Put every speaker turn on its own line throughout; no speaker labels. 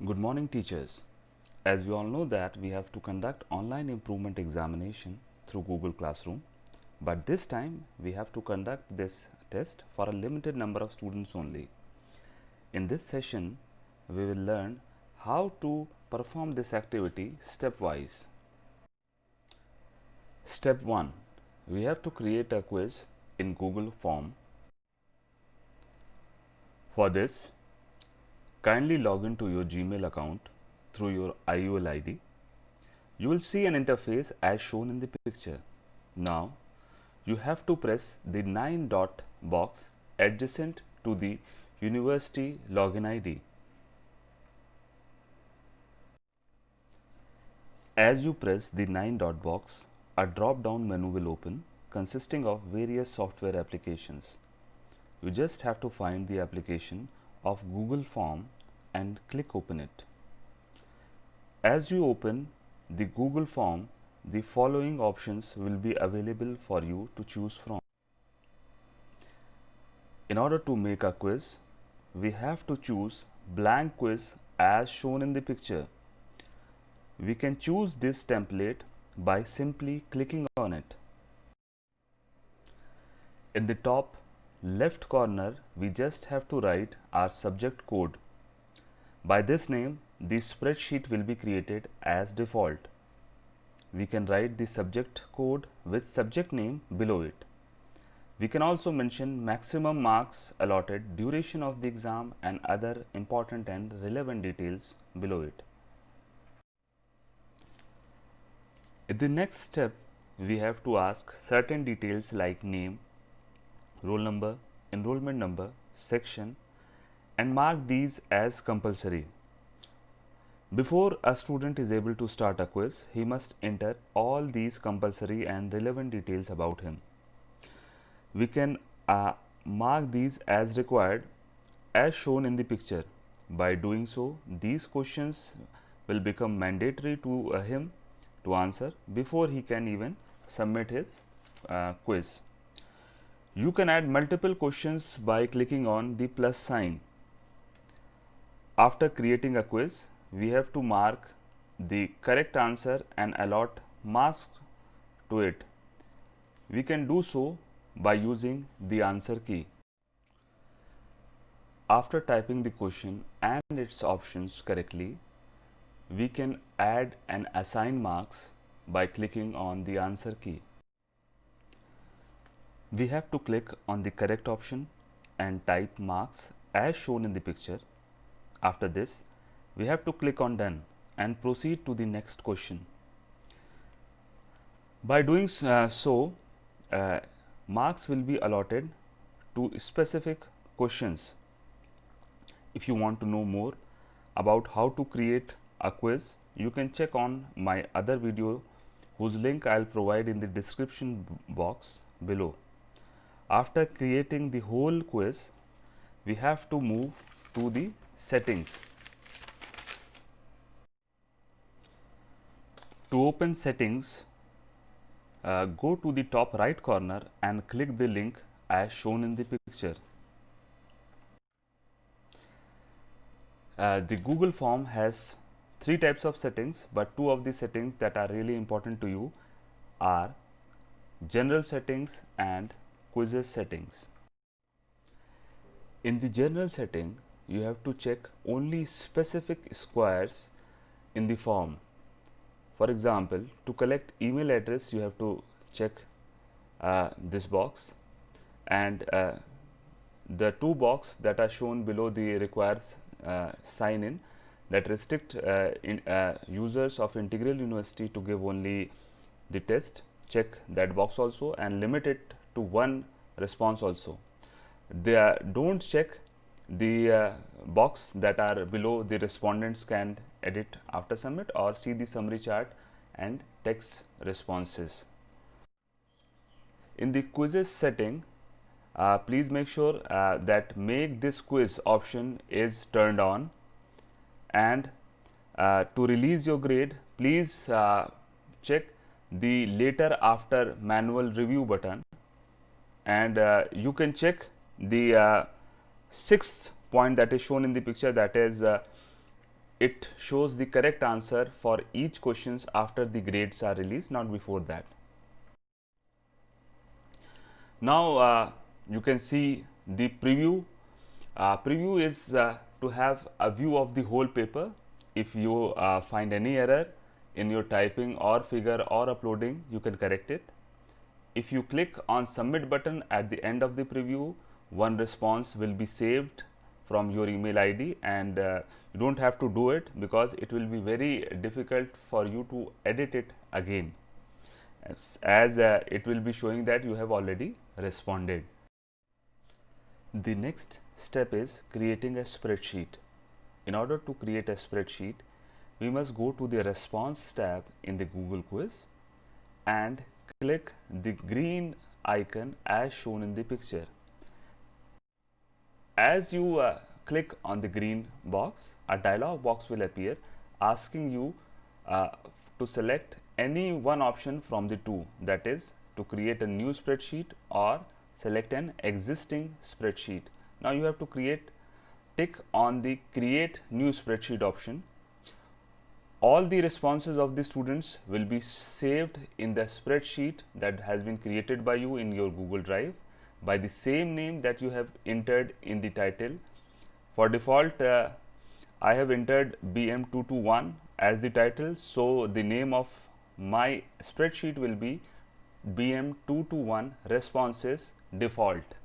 Good morning, teachers. As we all know that we have to conduct online improvement examination through Google Classroom, but this time we have to conduct this test for a limited number of students only. In this session, we will learn how to perform this activity stepwise. Step 1. We have to create a quiz in Google Form. For this, kindly log into your Gmail account through your IUL ID. You will see an interface as shown in the picture. Now, you have to press the 9 dot box adjacent to the university login ID. As you press the 9 dot box, a drop down menu will open consisting of various software applications. You just have to find the application of Google Form and click open it. As you open the Google Form, the following options will be available for you to choose from. In order to make a quiz, we have to choose blank quiz as shown in the picture. We can choose this template by simply clicking on it. In the top left corner, we just have to write our subject code. By this name, the spreadsheet will be created as default. We can write the subject code with subject name below it. We can also mention maximum marks allotted, duration of the exam, and other important and relevant details below it. In the next step, we have to ask certain details like name, roll number, enrollment number, section, and mark these as compulsory. Before a student is able to start a quiz, he must enter all these compulsory and relevant details about him. We can mark these as required as shown in the picture. By doing so, these questions will become mandatory to him to answer before he can even submit his quiz. You can add multiple questions by clicking on the plus sign. After creating a quiz, we have to mark the correct answer and allot marks to it. We can do so by using the answer key. After typing the question and its options correctly, we can add and assign marks by clicking on the answer key. We have to click on the correct option and type marks as shown in the picture. After this, we have to click on done and proceed to the next question. By doing so, marks will be allotted to specific questions. If you want to know more about how to create a quiz, you can check on my other video whose link I will provide in the description box below. After creating the whole quiz, we have to move to the settings. To open settings, go to the top right corner and click the link as shown in the picture. The Google Form has 3 types of settings, but 2 of the settings that are really important to you are general settings and quizzes settings. In the general setting, you have to check only specific squares in the form. For example, to collect email address, you have to check this box, and the 2 boxes that are shown below the requires sign in that restrict users of Integral University to give only the test. Check that box also and limit it to 1 response also. They don't check the box that are below the respondents can edit after submit or see the summary chart and text responses. In the quizzes setting, please make sure that make this quiz option is turned on, and to release your grade, please check the later after manual review button, and you can check the 6th point that is shown in the picture, that is it shows the correct answer for each questions after the grades are released, not before that. Now you can see the preview. Preview is to have a view of the whole paper. If you find any error in your typing or figure or uploading, you can correct it. If you click on submit button at the end of the preview, one response will be saved from your email ID, and you don't have to do it because it will be very difficult for you to edit it again, as it will be showing that you have already responded. The next step is creating a spreadsheet. In order to create a spreadsheet, we must go to the response tab in the Google quiz and click the green icon as shown in the picture. As you click on the green box, a dialog box will appear asking you to select any one option from the two, that is to create a new spreadsheet or select an existing spreadsheet. Now you have to tick on the create new spreadsheet option. All the responses of the students will be saved in the spreadsheet that has been created by you in your Google Drive by the same name that you have entered in the title. For default, I have entered BM221 as the title, so the name of my spreadsheet will be BM221 responses default.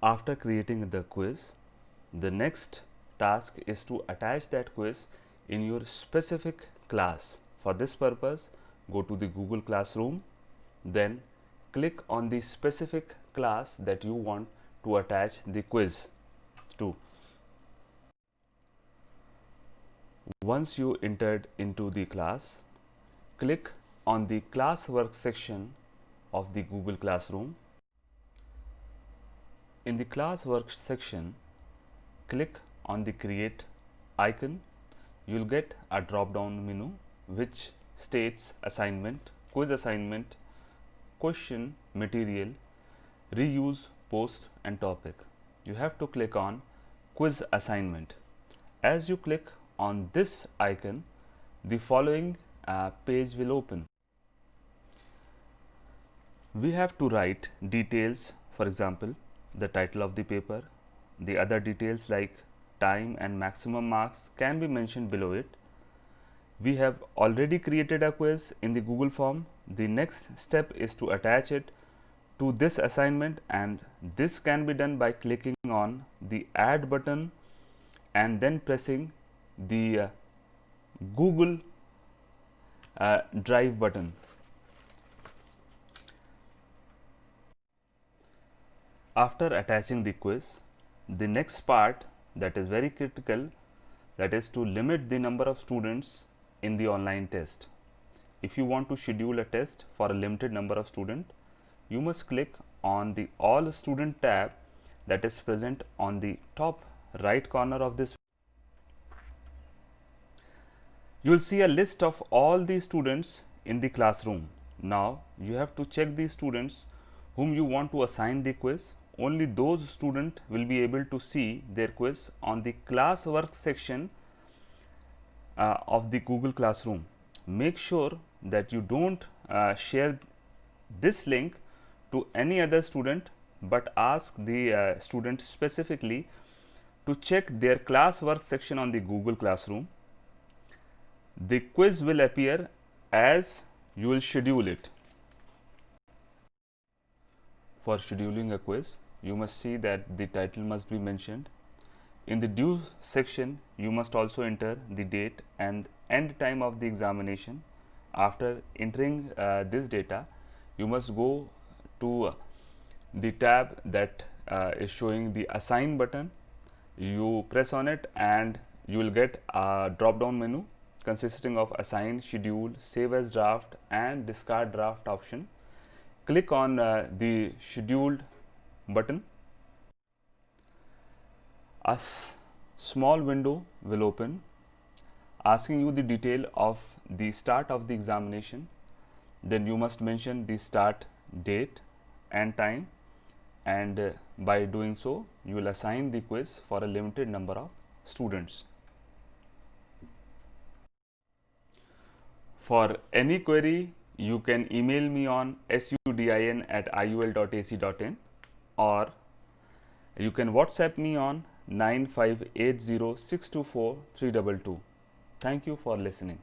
After creating the quiz, the next task is to attach that quiz in your specific class. For this purpose, go to the Google Classroom, then click on the specific class that you want to attach the quiz to. Once you entered into the class, click on the classwork section of the Google Classroom. In the classwork section, click on the create icon. You will get a drop down menu which states assignment, quiz assignment, question, material, reuse, post and topic. You have to click on quiz assignment. As you click on this icon, the following page will open. We have to write details, for example, the title of the paper. The other details like time and maximum marks can be mentioned below it. We have already created a quiz in the Google form. The next step is to attach it to this assignment, and this can be done by clicking on the add button and then pressing the Google Drive button. After attaching the quiz, the next part that is very critical, that is to limit the number of students in the online test. If you want to schedule a test for a limited number of students, you must click on the all student tab that is present on the top right corner of this. You will see a list of all the students in the classroom. Now you have to check the students whom you want to assign the quiz. Only those students will be able to see their quiz on the classwork section of the Google Classroom. Make sure that you don't share this link to any other student, but ask the student specifically to check their classwork section on the Google Classroom. The quiz will appear as you will schedule it. For scheduling a quiz, you must see that the title must be mentioned. In the due section, you must also enter the date and end time of the examination. After entering this data, you must go to the tab that is showing the assign button. You press on it and you will get a drop down menu consisting of assign, schedule, save as draft and discard draft option. Click on the scheduled button. A small window will open asking you the detail of the start of the examination. Then you must mention the start date and time and By doing so, you will assign the quiz for a limited number of students. For any query, you can email me on sudin@iul.ac.in, or you can WhatsApp me on 9580624322. Thank you for listening.